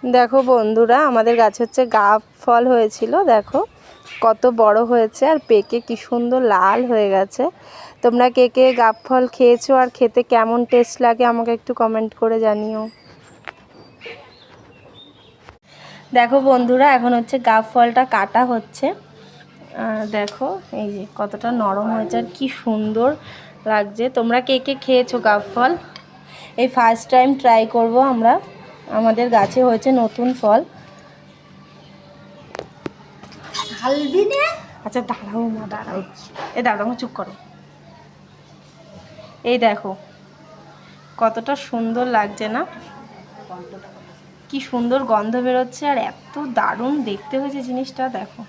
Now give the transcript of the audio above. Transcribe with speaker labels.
Speaker 1: দেখো বন্ধুরা, আমাদের গাছে হচ্ছে গাব ফল হয়েছিল। দেখো কত বড় হয়েছে আর পেকে কি সুন্দর লাল হয়ে গেছে। তোমরা কে কে গাব ফল খেয়েছো আর খেতে কেমন টেস্ট লাগে আমাকে একটু কমেন্ট করে জানিও। দেখো বন্ধুরা, এখন হচ্ছে গাব ফলটা কাটা হচ্ছে। দেখো এই যে কতটা নরম হয়েছে আর কি সুন্দর লাগছে। তোমরা কে কে খেয়েছো গাব ফল? এই ফার্স্ট টাইম ট্রাই করব আমরা। আমাদের গাছে হয়েছে নতুন ফল। আচ্ছা দাঁড়াও না, দাঁড়াও, দাঁড়াও, চুপ করো। এই দেখো কতটা সুন্দর লাগছে না? কি সুন্দর গন্ধ বেরোচ্ছে আর এত দারুণ দেখতে হয়েছে জিনিসটা। দেখো।